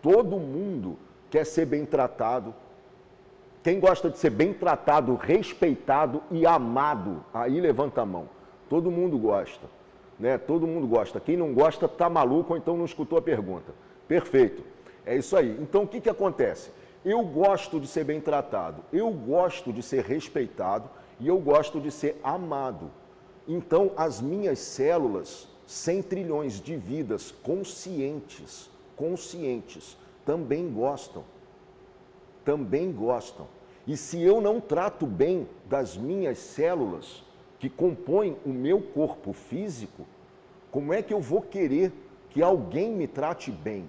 Todo mundo quer ser bem tratado. Quem gosta de ser bem tratado, respeitado e amado, aí levanta a mão. Todo mundo gosta, né? Todo mundo gosta. Quem não gosta tá maluco ou então não escutou a pergunta. Perfeito. É isso aí. Então o que que acontece? Eu gosto de ser bem tratado, eu gosto de ser respeitado e eu gosto de ser amado. Então as minhas células, 100 trilhões de vidas conscientes, também gostam. Também gostam. E se eu não trato bem das minhas células que compõem o meu corpo físico, como é que eu vou querer que alguém me trate bem?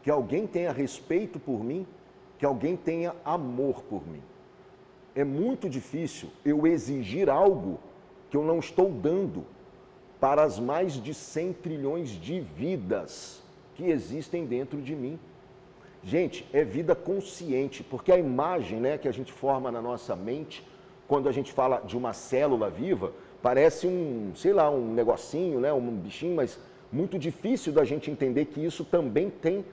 Que alguém tenha respeito por mim? Que alguém tenha amor por mim? É muito difícil eu exigir algo que eu não estou dando para as mais de 100 trilhões de vidas que existem dentro de mim. Gente, é vida consciente, porque a imagem, né, que a gente forma na nossa mente, quando a gente fala de uma célula viva, parece sei lá, um negocinho, né, um bichinho, mas muito difícil da gente entender que isso também tem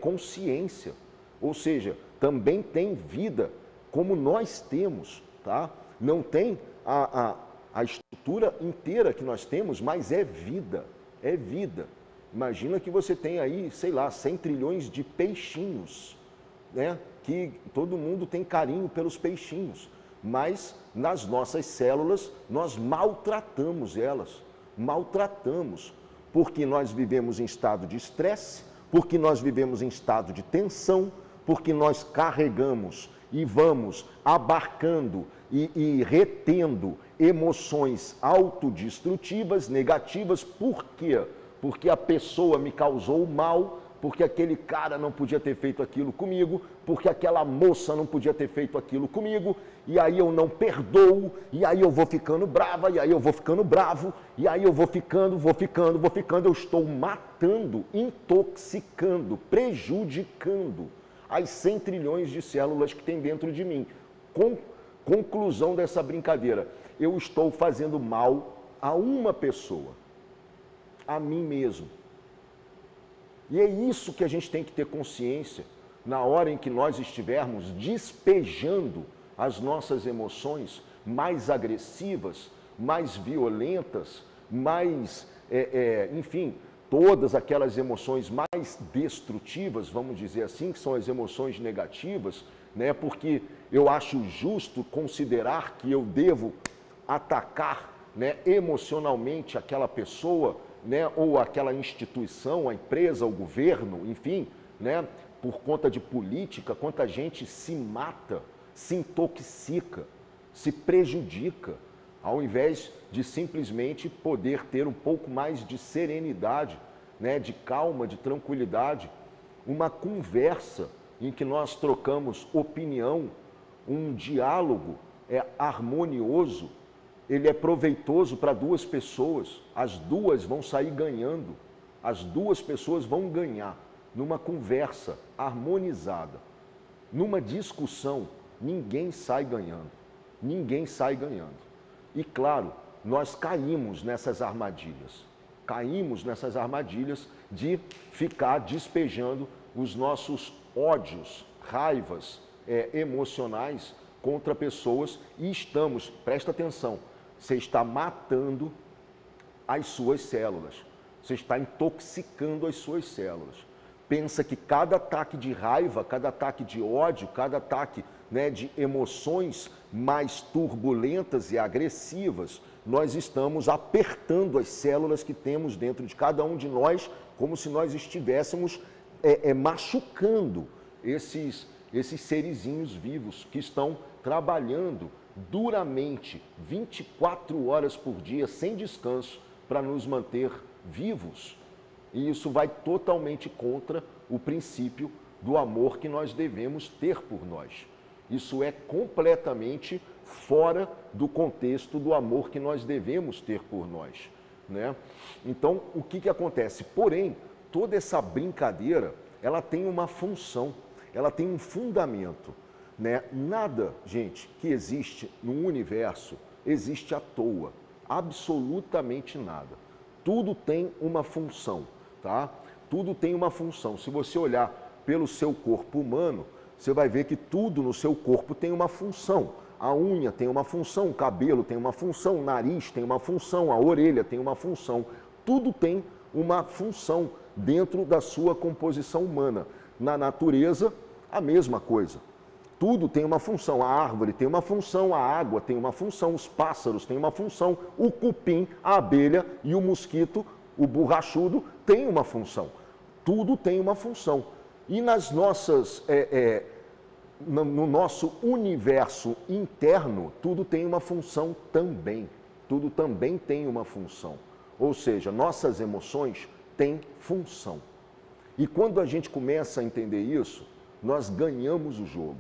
consciência, ou seja, também tem vida, como nós temos, tá? Não tem a estrutura inteira que nós temos, mas é vida, é vida. Imagina que você tem aí, sei lá, 100 trilhões de peixinhos, né? Que todo mundo tem carinho pelos peixinhos, mas nas nossas células nós maltratamos elas, maltratamos, porque nós vivemos em estado de estresse, porque nós vivemos em estado de tensão, porque nós carregamos e vamos abarcando e retendo emoções autodestrutivas, negativas. Por quê? Porque a pessoa me causou mal, porque aquele cara não podia ter feito aquilo comigo, porque aquela moça não podia ter feito aquilo comigo, e aí eu não perdoo, e aí eu vou ficando brava, e aí eu vou ficando bravo, e aí eu vou ficando, eu estou matando, intoxicando, prejudicando as 100 trilhões de células que tem dentro de mim. Conclusão dessa brincadeira, eu estou fazendo mal a uma pessoa, a mim mesmo. E é isso que a gente tem que ter consciência na hora em que nós estivermos despejando as nossas emoções mais agressivas, mais violentas, mais, enfim, todas aquelas emoções mais destrutivas, vamos dizer assim, que são as emoções negativas, né? Porque eu acho justo considerar que eu devo atacar, né, emocionalmente aquela pessoa, né, ou aquela instituição, a empresa, o governo, enfim, né, por conta de política, quanta gente se mata, se intoxica, se prejudica, ao invés de simplesmente poder ter um pouco mais de serenidade, né, de calma, de tranquilidade, uma conversa em que nós trocamos opinião, um diálogo harmonioso, ele é proveitoso para duas pessoas, as duas vão sair ganhando, as duas pessoas vão ganhar numa conversa harmonizada. Numa discussão, ninguém sai ganhando, ninguém sai ganhando. E claro, nós caímos nessas armadilhas de ficar despejando os nossos ódios, raivas emocionais contra pessoas e estamos, presta atenção, você está matando as suas células, você está intoxicando as suas células. Pensa que cada ataque de raiva, cada ataque de ódio, cada ataque, né, de emoções mais turbulentas e agressivas, nós estamos apertando as células que temos dentro de cada um de nós, como se nós estivéssemos machucando esses serizinhos vivos que estão trabalhando duramente, 24 horas por dia, sem descanso, para nos manter vivos. E isso vai totalmente contra o princípio do amor que nós devemos ter por nós. Isso é completamente fora do contexto do amor que nós devemos ter por nós, né? Então, o que acontece? Porém, toda essa brincadeira, ela tem uma função, ela tem um fundamento, né? Nada, gente, que existe no universo existe à toa, absolutamente nada. Tudo tem uma função, tá? Tudo tem uma função. Se você olhar pelo seu corpo humano, você vai ver que tudo no seu corpo tem uma função. A unha tem uma função, o cabelo tem uma função, o nariz tem uma função, a orelha tem uma função. Tudo tem uma função dentro da sua composição humana. Na natureza, a mesma coisa. Tudo tem uma função. A árvore tem uma função, a água tem uma função, os pássaros têm uma função, o cupim, a abelha e o mosquito, o borrachudo, tem uma função. Tudo tem uma função. E nas nossas, no nosso universo interno, tudo tem uma função também. Tudo também tem uma função. Ou seja, nossas emoções têm função. E quando a gente começa a entender isso, nós ganhamos o jogo.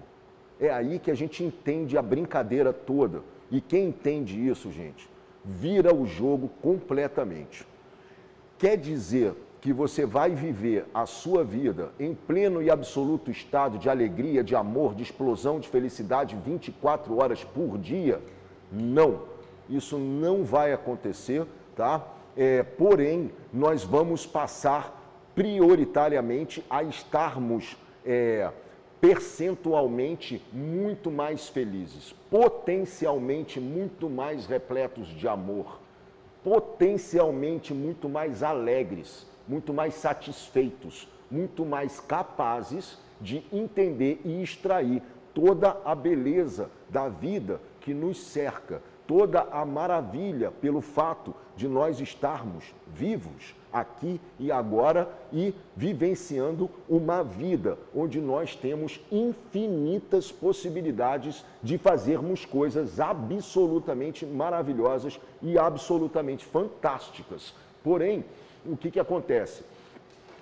É aí que a gente entende a brincadeira toda. E quem entende isso, gente, vira o jogo completamente. Quer dizer que você vai viver a sua vida em pleno e absoluto estado de alegria, de amor, de explosão, de felicidade 24 horas por dia? Não. Isso não vai acontecer, tá? Porém, nós vamos passar prioritariamente a estarmos percentualmente muito mais felizes, potencialmente muito mais repletos de amor, potencialmente muito mais alegres, muito mais satisfeitos, muito mais capazes de entender e extrair toda a beleza da vida que nos cerca, toda a maravilha pelo fato de nós estarmos vivos aqui e agora e vivenciando uma vida onde nós temos infinitas possibilidades de fazermos coisas absolutamente maravilhosas e absolutamente fantásticas. Porém, o que acontece?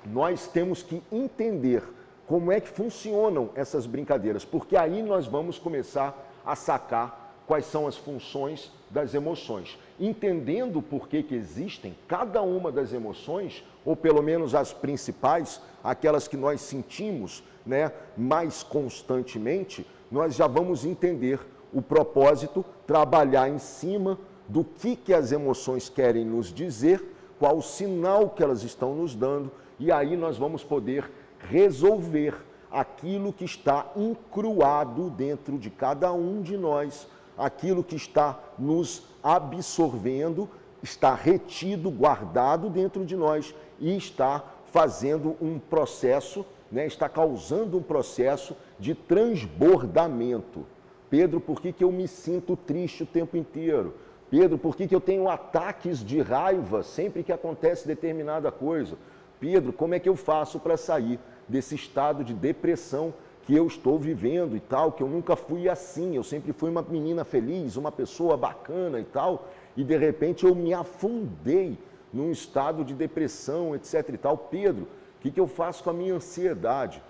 Nós temos que entender como é que funcionam essas brincadeiras, porque aí nós vamos começar a sacar quais são as funções das emoções. Entendendo por que existem cada uma das emoções, ou pelo menos as principais, aquelas que nós sentimos, né, mais constantemente, nós já vamos entender o propósito, trabalhar em cima do que as emoções querem nos dizer, qual o sinal que elas estão nos dando, e aí nós vamos poder resolver aquilo que está encruado dentro de cada um de nós, aquilo que está nos absorvendo, está retido, guardado dentro de nós e está fazendo um processo, né, está causando um processo de transbordamento. Pedro, por que eu me sinto triste o tempo inteiro? Pedro, por que eu tenho ataques de raiva sempre que acontece determinada coisa? Pedro, como é que eu faço para sair desse estado de depressão que eu estou vivendo e tal, que eu nunca fui assim, eu sempre fui uma menina feliz, uma pessoa bacana e tal, e de repente eu me afundei num estado de depressão, etc e tal. Pedro, o que eu faço com a minha ansiedade?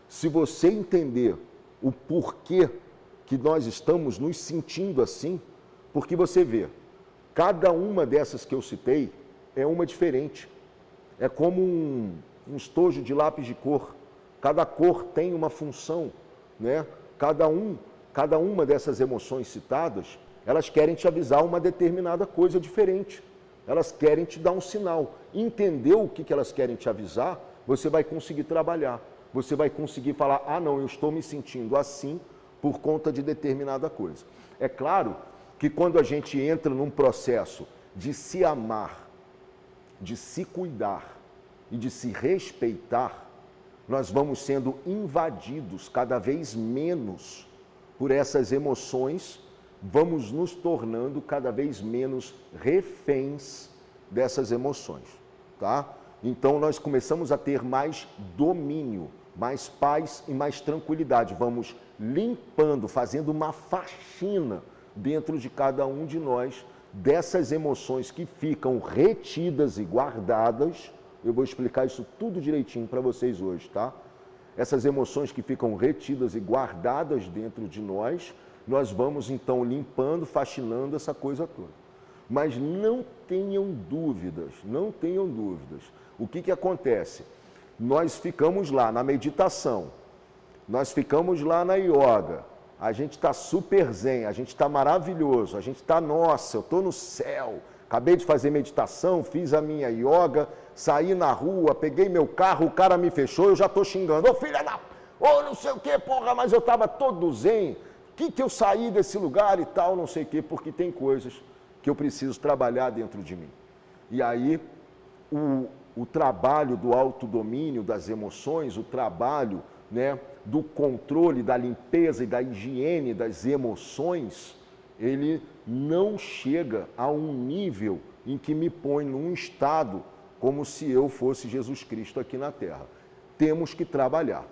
Se você entender o porquê que nós estamos nos sentindo assim, porque você vê, cada uma dessas que eu citei é uma diferente. É como um estojo de lápis de cor. Cada cor tem uma função, né? Cada uma dessas emoções citadas, elas querem te avisar uma determinada coisa diferente. Elas querem te dar um sinal. Entender o que elas querem te avisar, você vai conseguir trabalhar. Você vai conseguir falar, ah não, eu estou me sentindo assim por conta de determinada coisa. É claro que quando a gente entra num processo de se amar, de se cuidar e de se respeitar, nós vamos sendo invadidos cada vez menos por essas emoções, vamos nos tornando cada vez menos reféns dessas emoções, tá? Então nós começamos a ter mais domínio, mais paz e mais tranquilidade. Vamos limpando, fazendo uma faxina dentro de cada um de nós dessas emoções que ficam retidas e guardadas. Eu vou explicar isso tudo direitinho para vocês hoje, tá? Essas emoções que ficam retidas e guardadas dentro de nós, nós vamos então limpando, faxinando essa coisa toda. Mas não tenham dúvidas, não tenham dúvidas. O que acontece? Nós ficamos lá na meditação, nós ficamos lá na yoga, a gente está super zen, a gente está maravilhoso, a gente está, nossa, eu estou no céu, acabei de fazer meditação, fiz a minha yoga, saí na rua, peguei meu carro, o cara me fechou, eu já estou xingando. Ô filha da... Ô não sei o que, porra, mas eu estava todo zen. Que eu saí desse lugar e tal, não sei o que, porque tem coisas que eu preciso trabalhar dentro de mim. E aí, o trabalho do autodomínio das emoções, o trabalho, né, do controle, da limpeza e da higiene das emoções, ele não chega a um nível em que me põe num estado como se eu fosse Jesus Cristo aqui na Terra. Temos que trabalhar.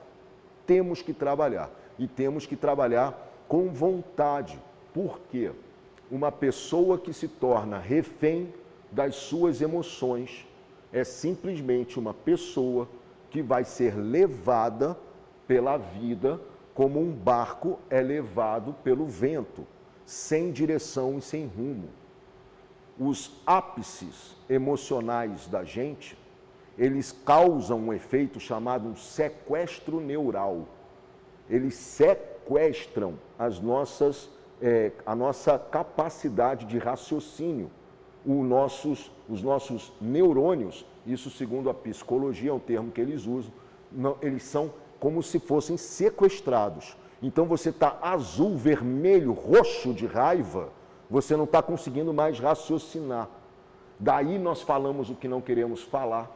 Temos que trabalhar. E temos que trabalhar com vontade. Por quê? Uma pessoa que se torna refém das suas emoções é simplesmente uma pessoa que vai ser levada pela vida como um barco é levado pelo vento, sem direção e sem rumo. Os ápices emocionais da gente, eles causam um efeito chamado um sequestro neural. Eles sequestram a nossa capacidade de raciocínio. Os nossos neurônios, isso segundo a psicologia, é um termo que eles usam, eles são como se fossem sequestrados. Então você está azul, vermelho, roxo de raiva, você não está conseguindo mais raciocinar. Daí nós falamos o que não queremos falar.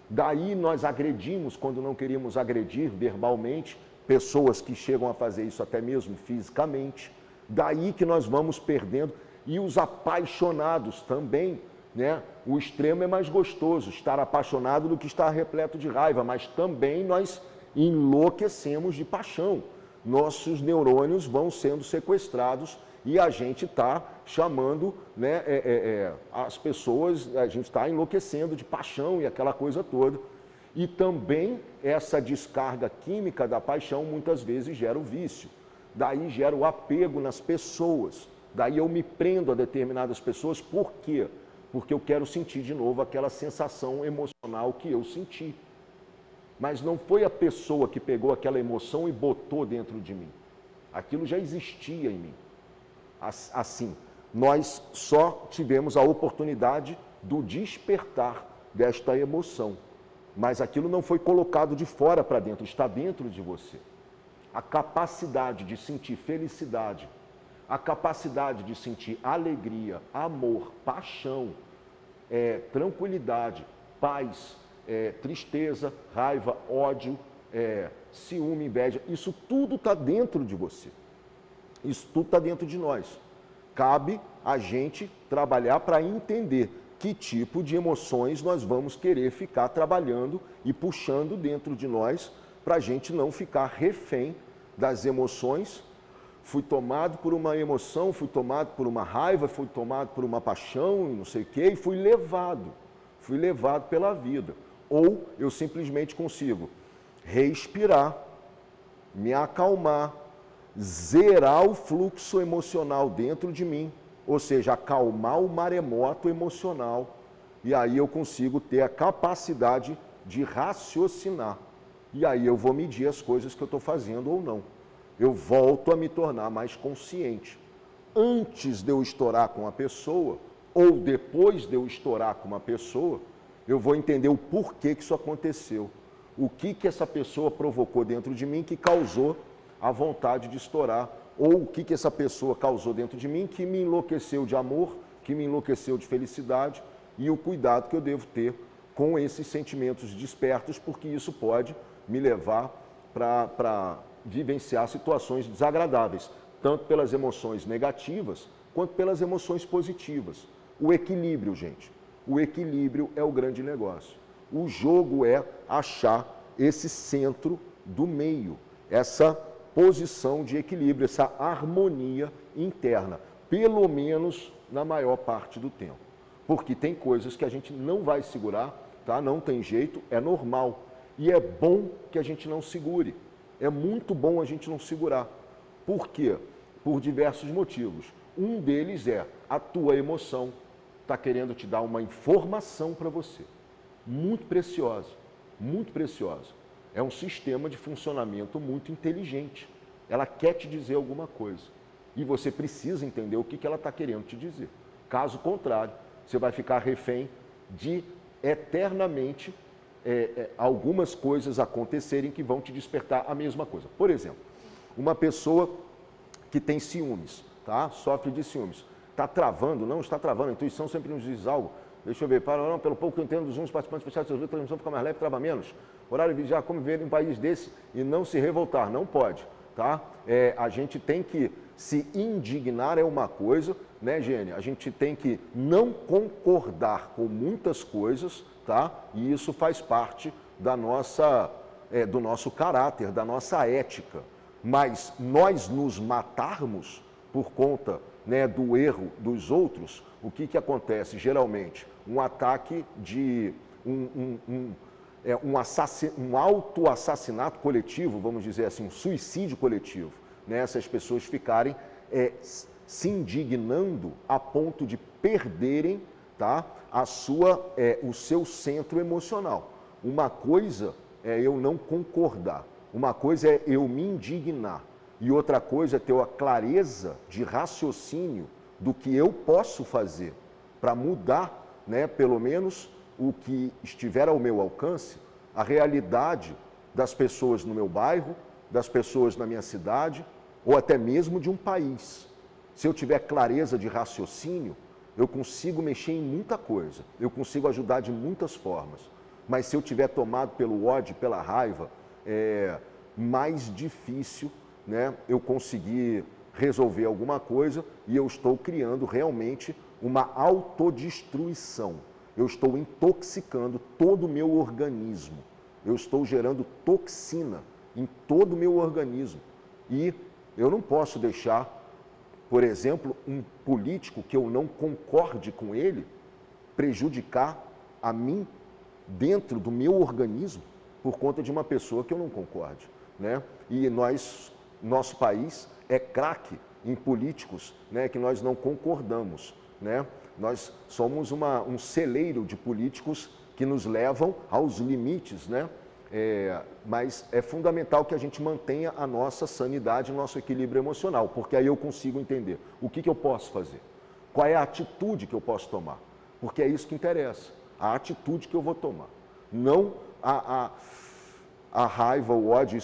Daí nós agredimos quando não queríamos agredir verbalmente, pessoas que chegam a fazer isso até mesmo fisicamente. Daí que nós vamos perdendo. E os apaixonados também, né? O extremo é mais gostoso, estar apaixonado do que estar repleto de raiva, mas também nós enlouquecemos de paixão. Nossos neurônios vão sendo sequestrados e a gente está chamando, né, as pessoas, a gente está enlouquecendo de paixão e aquela coisa toda. E também essa descarga química da paixão muitas vezes gera o vício. Daí gera o apego nas pessoas. Daí eu me prendo a determinadas pessoas. Por quê? Porque eu quero sentir de novo aquela sensação emocional que eu senti. Mas não foi a pessoa que pegou aquela emoção e botou dentro de mim. Aquilo já existia em mim. Assim, nós só tivemos a oportunidade do despertar desta emoção. Mas aquilo não foi colocado de fora para dentro, está dentro de você. A capacidade de sentir felicidade, a capacidade de sentir alegria, amor, paixão, tranquilidade, paz, tristeza, raiva, ódio, ciúme, inveja, isso tudo está dentro de você. Isso tudo está dentro de nós. Cabe a gente trabalhar para entender que tipo de emoções nós vamos querer ficar trabalhando e puxando dentro de nós para a gente não ficar refém das emoções. Fui tomado por uma emoção, fui tomado por uma raiva, fui tomado por uma paixão, não sei o quê, e fui levado pela vida. Ou eu simplesmente consigo respirar, me acalmar, zerar o fluxo emocional dentro de mim, ou seja, acalmar o maremoto emocional, e aí eu consigo ter a capacidade de raciocinar. E aí eu vou medir as coisas que eu estou fazendo ou não. Eu volto a me tornar mais consciente. Antes de eu estourar com a pessoa, ou depois de eu estourar com uma pessoa, eu vou entender o porquê que isso aconteceu. O que essa pessoa provocou dentro de mim que causou a vontade de estourar, ou o que essa pessoa causou dentro de mim que me enlouqueceu de amor, que me enlouqueceu de felicidade, e o cuidado que eu devo ter com esses sentimentos despertos, porque isso pode me levar para vivenciar situações desagradáveis, tanto pelas emoções negativas, quanto pelas emoções positivas. O equilíbrio, gente, o equilíbrio é o grande negócio. O jogo é achar esse centro do meio, essa posição de equilíbrio, essa harmonia interna, pelo menos na maior parte do tempo. Porque tem coisas que a gente não vai segurar, tá? Não tem jeito, é normal. E é bom que a gente não segure. É muito bom a gente não segurar. Por quê? Por diversos motivos. Um deles é a tua emoção está querendo te dar uma informação para você. Muito preciosa, muito preciosa. É um sistema de funcionamento muito inteligente. Ela quer te dizer alguma coisa. E você precisa entender o que ela está querendo te dizer. Caso contrário, você vai ficar refém de eternamente algumas coisas acontecerem que vão te despertar a mesma coisa. Por exemplo, uma pessoa que tem ciúmes, tá? Sofre de ciúmes. Está travando? Não está travando. A intuição sempre nos diz algo. Deixa eu ver. Não, pelo pouco que eu entendo dos uns participantes fechados, seus vídeos, a transmissão fica mais leve, trava menos. Horário de vigiar, como viver em um país desse e não se revoltar? Não pode, tá? A gente tem que se indignar é uma coisa, né, Gênia? A gente tem que não concordar com muitas coisas, tá? E isso faz parte da nossa, do nosso caráter, da nossa ética. Mas nós nos matarmos por conta, né, do erro dos outros, o que acontece? Geralmente, um ataque de um autoassassinato coletivo, vamos dizer assim, um suicídio coletivo. Né? Essas pessoas ficarem se indignando a ponto de perderem, tá, o seu centro emocional. Uma coisa é eu não concordar, uma coisa é eu me indignar e outra coisa é ter a clareza de raciocínio do que eu posso fazer para mudar, né, pelo menos o que estiver ao meu alcance, a realidade das pessoas no meu bairro, das pessoas na minha cidade ou até mesmo de um país. Se eu tiver clareza de raciocínio, eu consigo mexer em muita coisa, eu consigo ajudar de muitas formas. Mas se eu tiver tomado pelo ódio, pela raiva, é mais difícil, né, eu conseguir resolver alguma coisa e eu estou criando realmente uma autodestruição. Eu estou intoxicando todo o meu organismo. Eu estou gerando toxina em todo o meu organismo. E eu não posso deixar, por exemplo, um político que eu não concorde com ele prejudicar a mim dentro do meu organismo por conta de uma pessoa que eu não concorde, né? E nosso país é craque em políticos, né, que nós não concordamos, né? Nós somos um celeiro de políticos que nos levam aos limites, né? Mas é fundamental que a gente mantenha a nossa sanidade, o nosso equilíbrio emocional, porque aí eu consigo entender o que eu posso fazer, qual é a atitude que eu posso tomar, porque é isso que interessa, a atitude que eu vou tomar, não a raiva, o ódio.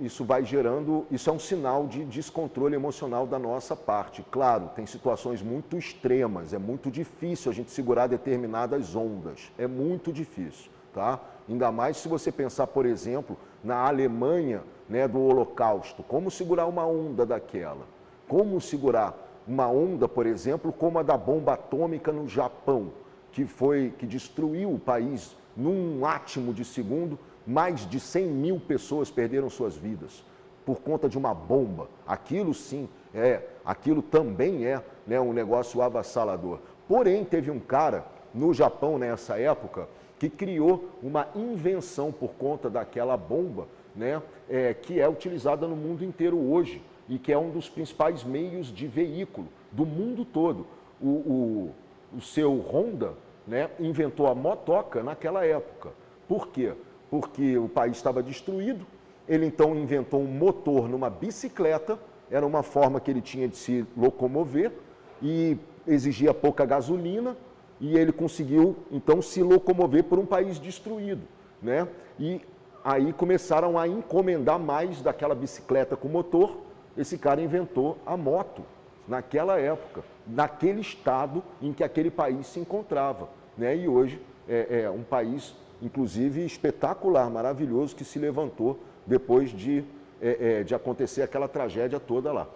Isso vai gerando, isso é um sinal de descontrole emocional da nossa parte. Claro, tem situações muito extremas, é muito difícil a gente segurar determinadas ondas, é muito difícil, tá? Ainda mais se você pensar, por exemplo, na Alemanha, né, do Holocausto, como segurar uma onda daquela? Como segurar uma onda, por exemplo, como a da bomba atômica no Japão, que destruiu o país num átimo de segundo. Mais de 100 mil pessoas perderam suas vidas por conta de uma bomba. Aquilo sim, aquilo também é, né, um negócio avassalador. Porém, teve um cara no Japão nessa época que criou uma invenção por conta daquela bomba, né, que é utilizada no mundo inteiro hoje e que é um dos principais meios de veículo do mundo todo. O seu Honda, né, inventou a motoca naquela época. Por quê? Porque o país estava destruído, ele então inventou um motor numa bicicleta, era uma forma que ele tinha de se locomover e exigia pouca gasolina e ele conseguiu então se locomover por um país destruído, né? E aí começaram a encomendar mais daquela bicicleta com motor, esse cara inventou a moto naquela época, naquele estado em que aquele país se encontrava, né? E hoje é um país inclusive espetacular, maravilhoso, que se levantou depois de acontecer aquela tragédia toda lá.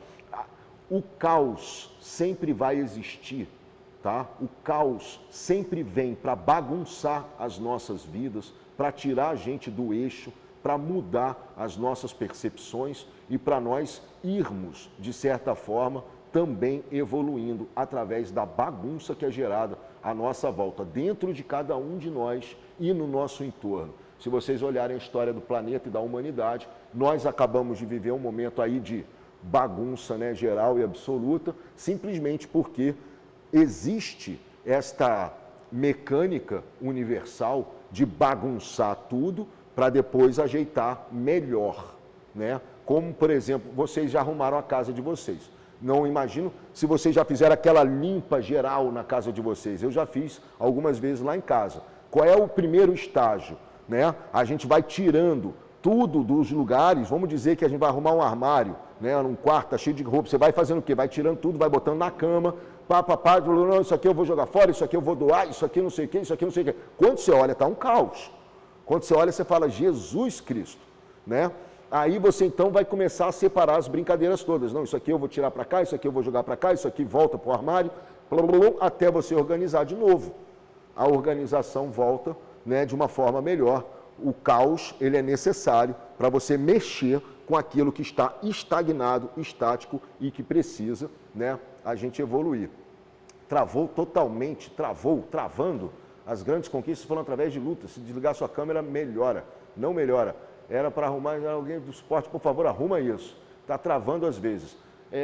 O caos sempre vai existir, tá? O caos sempre vem para bagunçar as nossas vidas, para tirar a gente do eixo, para mudar as nossas percepções e para nós irmos, de certa forma, também evoluindo através da bagunça que é gerada à nossa volta, dentro de cada um de nós e no nosso entorno. Se vocês olharem a história do planeta e da humanidade, nós acabamos de viver um momento aí de bagunça, né, geral e absoluta, simplesmente porque existe esta mecânica universal de bagunçar tudo para depois ajeitar melhor, né? Como, por exemplo, vocês já arrumaram a casa de vocês. Não imagino se vocês já fizeram aquela limpa geral na casa de vocês. Eu já fiz algumas vezes lá em casa. Qual é o primeiro estágio? Né? A gente vai tirando tudo dos lugares, vamos dizer que a gente vai arrumar um armário, né? Um quarto tá cheio de roupa, você vai fazendo o quê? Vai tirando tudo, vai botando na cama, não, isso aqui eu vou jogar fora, isso aqui eu vou doar, isso aqui não sei o quê, isso aqui não sei o quê. Quando você olha, está um caos. Quando você olha, você fala, Jesus Cristo, né? Aí você então vai começar a separar as brincadeiras todas. Não, isso aqui eu vou tirar para cá, isso aqui eu vou jogar para cá, isso aqui volta para o armário, até você organizar de novo. A organização volta, né, de uma forma melhor. O caos, ele é necessário para você mexer com aquilo que está estagnado, estático e que precisa, né, a gente evoluir. Travou totalmente, travando. As grandes conquistas foram através de luta. Se desligar sua câmera, melhora. Não melhora. Era para arrumar, alguém do suporte, por favor, arruma isso. Está travando às vezes.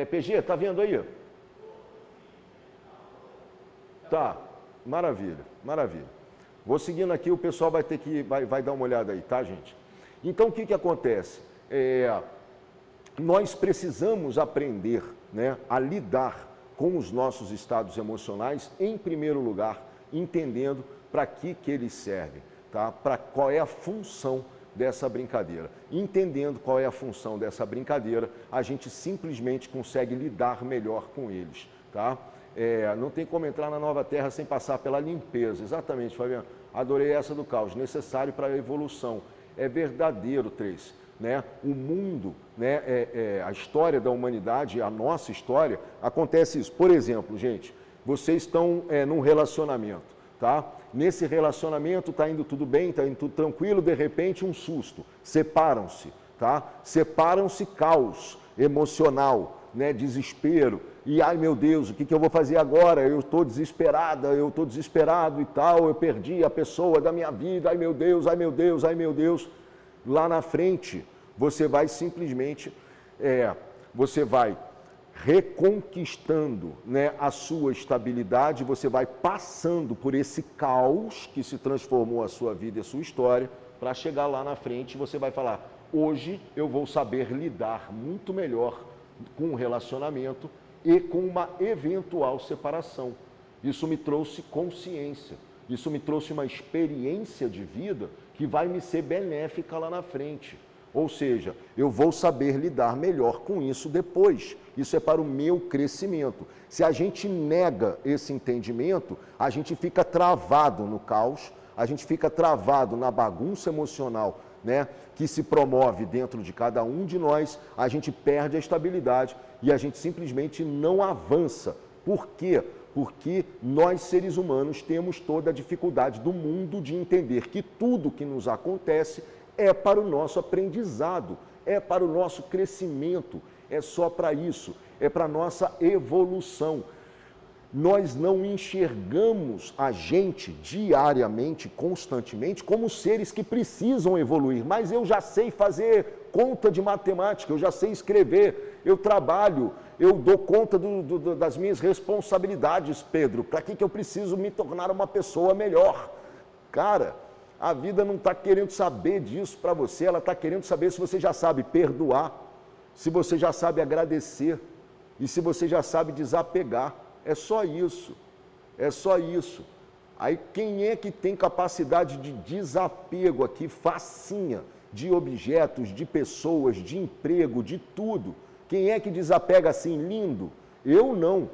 PG, está vendo aí? Tá, maravilha, maravilha. Vou seguindo aqui, o pessoal vai ter que, vai dar uma olhada aí, tá, gente? Então, o que que acontece? Nós precisamos aprender, né, a lidar com os nossos estados emocionais, em primeiro lugar, entendendo para que eles servem, tá? Para qual é a função dessa brincadeira. Entendendo qual é a função dessa brincadeira, a gente simplesmente consegue lidar melhor com eles, tá? Não tem como entrar na nova terra sem passar pela limpeza. Exatamente, Fabiano. Adorei essa do caos. Necessário para a evolução. É verdadeiro, Três. Né? O mundo, né? A história da humanidade, a nossa história, acontece isso. Por exemplo, gente, vocês estão num relacionamento, tá? Nesse relacionamento está indo tudo bem, está indo tudo tranquilo, de repente um susto. Separam-se, tá? Separam-se, caos emocional, né? Desespero. E, ai meu Deus, o que eu vou fazer agora? Eu estou desesperada, eu estou desesperado e tal, eu perdi a pessoa da minha vida, ai meu Deus, ai meu Deus, ai meu Deus. Lá na frente, você vai simplesmente, você vai reconquistando, né, a sua estabilidade, você vai passando por esse caos que se transformou a sua vida e a sua história, para chegar lá na frente, você vai falar, hoje eu vou saber lidar muito melhor com o relacionamento e com uma eventual separação. Isso me trouxe consciência, isso me trouxe uma experiência de vida que vai me ser benéfica lá na frente. Ou seja, eu vou saber lidar melhor com isso depois. Isso é para o meu crescimento. Se a gente nega esse entendimento, a gente fica travado no caos, a gente fica travado na bagunça emocional, né, que se promove dentro de cada um de nós, a gente perde a estabilidade e a gente simplesmente não avança. Por quê? Porque nós, seres humanos, temos toda a dificuldade do mundo de entender que tudo que nos acontece é para o nosso aprendizado, é para o nosso crescimento, é só para isso, é para a nossa evolução. Nós não enxergamos a gente diariamente, constantemente, como seres que precisam evoluir. Mas eu já sei fazer conta de matemática, eu já sei escrever, eu trabalho, eu dou conta das minhas responsabilidades, Pedro. Para que eu preciso me tornar uma pessoa melhor? Cara, a vida não está querendo saber disso para você, ela está querendo saber se você já sabe perdoar, se você já sabe agradecer e se você já sabe desapegar. É só isso, é só isso. Aí quem é que tem capacidade de desapego aqui, facinha, de objetos, de pessoas, de emprego, de tudo? Quem é que desapega assim, lindo? Eu não.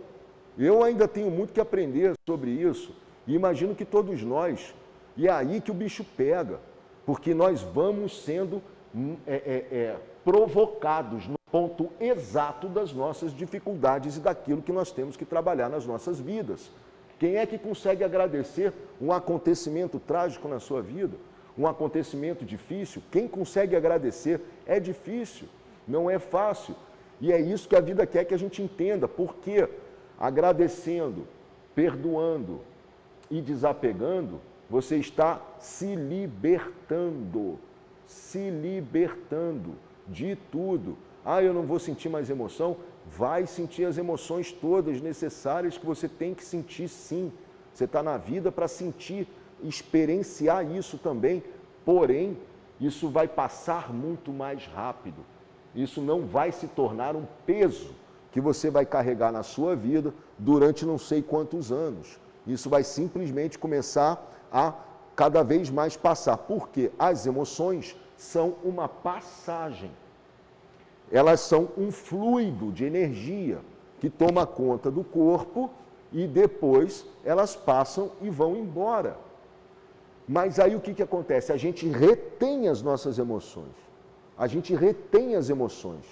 Eu ainda tenho muito que aprender sobre isso e imagino que todos nós. E é aí que o bicho pega, porque nós vamos sendo provocados no ponto exato das nossas dificuldades e daquilo que nós temos que trabalhar nas nossas vidas. Quem é que consegue agradecer um acontecimento trágico na sua vida? Um acontecimento difícil? Quem consegue agradecer? É difícil, não é fácil. E é isso que a vida quer que a gente entenda. Por quê? Agradecendo, perdoando e desapegando, você está se libertando de tudo. Ah, eu não vou sentir mais emoção? Vai sentir as emoções todas necessárias que você tem que sentir, sim. Você está na vida para sentir, experienciar isso também. Porém, isso vai passar muito mais rápido. Isso não vai se tornar um peso que você vai carregar na sua vida durante não sei quantos anos. Isso vai simplesmente começar a cada vez mais passar, porque as emoções são uma passagem. Elas são um fluido de energia que toma conta do corpo e depois elas passam e vão embora. Mas aí o que acontece? A gente retém as nossas emoções. A gente retém as emoções.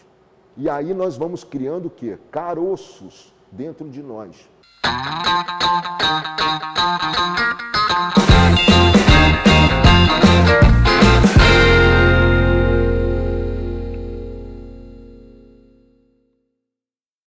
E aí nós vamos criando o quê? Caroços dentro de nós.